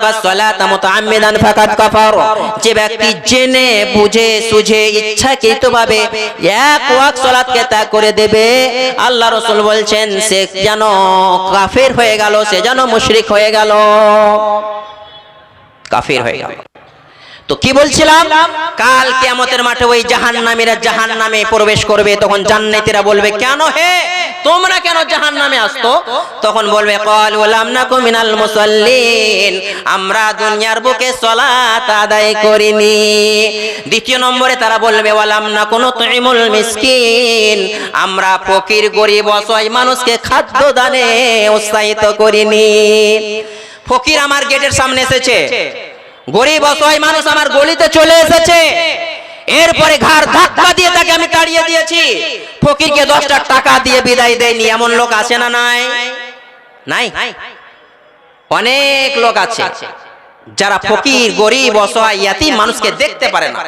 তারাকাস সালাতা মুতাআম্মিদান ফাকাদ কাফার, যে ব্যক্তি জেনে বুঝে সুঝে ইচ্ছাকৃতভাবে এক ওয়াক্ত সালাতকে ত্যাগ করে দেবে, আল্লাহ রাসূল বলছেন সে যেন কাফের হয়ে গেল, সে যেন মুশরিক হয়ে গেল, কাফের হয়ে গেল। তো কি বলছিলাম, কাল কিয়ামতের মাঠে ওই জাহান্নামীরা জাহান্নামে প্রবেশ করবে, তখন জান্নাতীরা বলবে কেন হে তোমরা কেন জাহান্নামে আসতো? তখন বলবে ক্বালু লাম নাকু মিনাল মুসাল্লিন, আমরা দুনিয়ার বুকে সালাত আদায় করিনি। দ্বিতীয় নম্বরে তারা বলবে ওয়ালাম নাকু নুতঈমুল মিসকিন, আমরা ফকির গরিব অসহায় মানুষকে খাদ্য দানে উৎসাহিত করিনি। ফকির আমার গেটের সামনে এসেছে, গরিব অসহায় মানুষ আমার গলিতে চলে এসেছে, এরপরে ঘাড় ধাক্কা দিয়ে তাকে আমি তাড়িয়ে দিয়েছি, ফকিরকে 10টা টাকা দিয়ে বিদায় দেয়নি, এমন লোক আছে না নাই? নাই, অনেক লোক আছে যারা ফকির গরিব অসহায় ইয়াতীম মানুষকে দেখতে পারে না,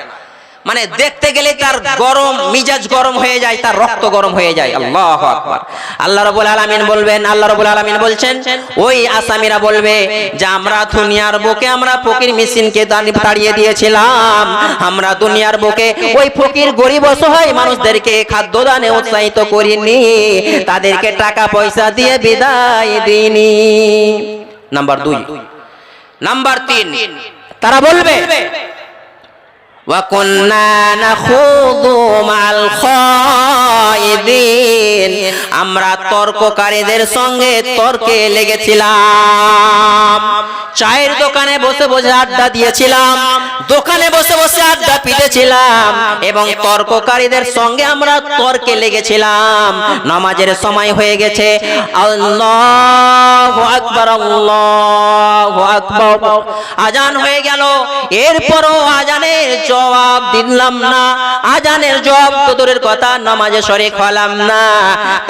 মানে দেখতে গেলে তার গরম মিজাজ গরম হয়ে যায়, তার রক্ত গরম হয়ে যায়। আল্লাহু আকবার। আল্লাহ রাব্বুল আলামিন বলবেন, আল্লাহ রাব্বুল আলামিন বলছেন ওই আসামীরা বলবে যে আমরা দুনিয়ার বুকে আমরা ফকির মিসকিনকে তাড়িয়ে দিয়েছিলাম, আমরা দুনিয়ার বুকে ওই ফকির গরিব অসহায় মানুষদেরকে খাদ্য দানে উৎসাহিত করিনি, তাদেরকে টাকা পয়সা দিয়ে বিদায় দিইনি। নাম্বার 2। নাম্বার 3, তারা বলবে وَكُنَّا نَخُوضُ مَعَ الْخَائِضِينَ, আমরা তর্ককারীদের সঙ্গে তর্কে লেগেছিলাম, চায়ের দোকানে বসে বসে আড্ডা দিয়েছিলাম, দোকানে বসে বসে আড্ডা পিটেছিলাম এবং তর্ককারীদের সঙ্গে আমরা তর্কে লেগেছিলাম। নামাজের সময় হয়ে গেছে, আল্লাহু আকবার আল্লাহু আকবার, আজান হয়ে গেল, এরপরও আজানের জবাব দিলাম না, আজানের জবাব তো দূরের কথা নামাজে শরীক হলাম না।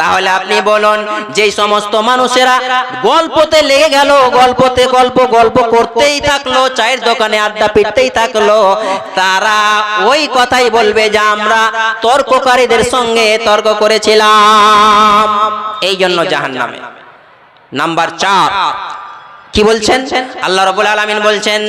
তাহলে আপনি বলুন, যেই সমস্ত মানুষেরা গল্পতে লেগে গেল, গল্পতে গল্প করতেই থাকলো, চায়ের দোকানে আড্ডা পিটতেই থাকলো, তারা ওই কথাই বলবে যে আমরা তর্ককারীদের সঙ্গে তর্ক করেছিলাম, এই জন্য জাহান্নামে। নাম্বার 4 কি বলছেন? আল্লাহ রাব্বুল আলামিন বলছেন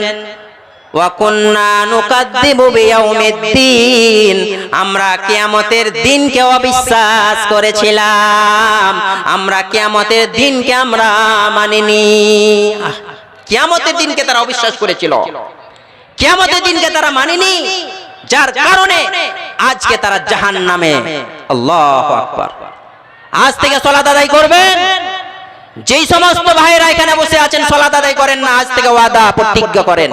ওয়াকুন্না নুকাদ্দিবু বিয়াউমিদ্দিন, আমরা কিয়ামতের দিনকে অবিশ্বাস করেছিলাম, আমরা কিয়ামতের দিনকে আমরা মানিনি। কিয়ামতের দিনকে তারা অবিশ্বাস করেছিল, কিয়ামতের দিনকে তারা মানেনি, যার কারণে আজকে তারা জাহান্নামে। আল্লাহু আকবার। আজ থেকে সালাত আদায় করবেন, যেই সমস্ত ভাইরা এখানে বসে আছেন সালাত আদায় করেন না, আজ থেকে ওয়াদা প্রতিজ্ঞা করেন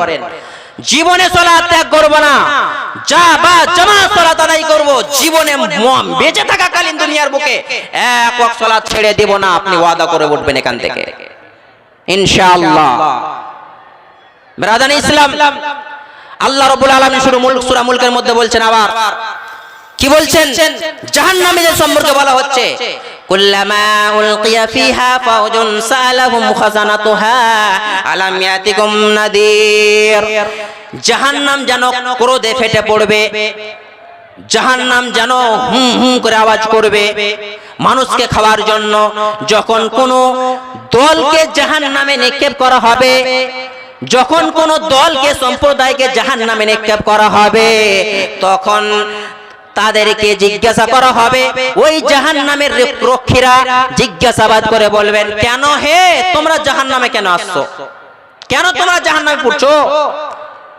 জীবনে সালাত ত্যাগ করব না, যা বা জামাত সালাত আদায় করব, জীবনে বেঁচে থাকাকালীন দুনিয়ার বুকে এক ওয়াক্ত সালাত ছেড়ে দেব না। আপনি ওয়াদা করে উঠবেন এখান থেকে ইনশাআল্লাহ। ব্রাদার ইসলাম, আল্লাহ রাব্বুল আলামিন সূরা মুলকের মধ্যে বলছেন, আবার কি বলছেন? জাহান্নামীদের সম্পর্কে বলা হচ্ছে কুল্লামা উলকিয়া ফিহা ফাউজুন সালাহুম খাজানাতুহা আলাম ইয়াতিকুম নাদির, জাহান্নাম যেন ক্রোধে ফেটে পড়বে, জাহান্নাম যেন হুম হুম করে আওয়াজ করবে মানুষকে খাওয়ার জন্য। যখন কোন দলকে জাহান্নামে নিক্ষেপ করা হবে, যখন কোন দলকে সম্প্রদায়কে জাহান্নামে নিক্ষেপ করা হবে, তখন তাদেরকে জিজ্ঞাসা করা হবে, ওই জাহান্নামের রক্ষীরা জিজ্ঞাসাবাদ করে বলবেন, কেন হে তোমরা জাহান্নামে কেন আসছো, কেন তোমরা জাহান্নামে পড়ছো,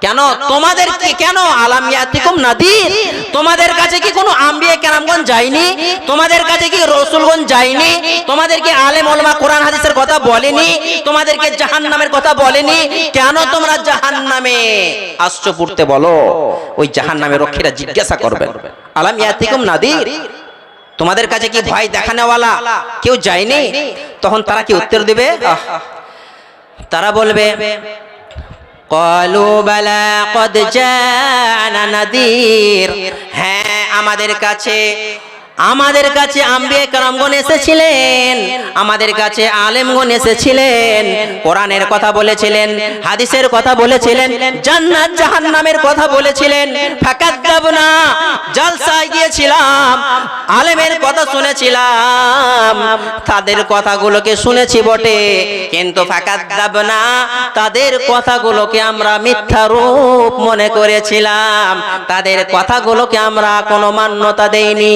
কেন তোমাদের কি, কেন আলাম ইয়াতিকুম নাদির, তোমাদের কাছে কি কোনো আম্বিয়া কেরামগণ যায়নি, তোমাদের কাছে কি রাসূলগণ যায়নি, তোমাদেরকে আলেম ওলামা কোরআন হাদিসের কথা বলেনি, তোমাদেরকে জাহান্নামের কথা বলেনি, কেন তোমরা জাহান্নামে আসছো পড়তে বলো। ওই জাহান্নামের রক্ষীরা জিজ্ঞাসা করবেন, আলাম ইয়াতিকুম নাদির, তোমাদের কাছে কি ভয় দেখানোওয়ালা কেউ যায়নি? তখন তারা কি উত্তর দেবে? তারা বলবে ক্বালু বালা কদ জাআনা নাদির, হ্যাঁ আমাদের কাছে আমাদের কাছে আম্বিয়ে কেরামগণ এসেছিলেন, আমাদের কাছে আলেমগণ এসেছিলেন, কোরআনের কথা বলেছিলেন, হাদিসের কথা বলেছিলেন, জান্নাত জাহান্নামের কথা বলেছিলেন। ফাকাদ্দাবনা, জলসায় গিয়েছিলাম, আলেমের কথা শুনেছিলাম, তাদের কথাগুলোকে শুনেছি বটে, কিন্তু ফাকাদ্দাবনা, তাদের কথাগুলোকে আমরা মিথ্যা রূপ মনে করেছিলাম, তাদের কথাগুলোকে আমরা কোনো মান্যতা দেইনি।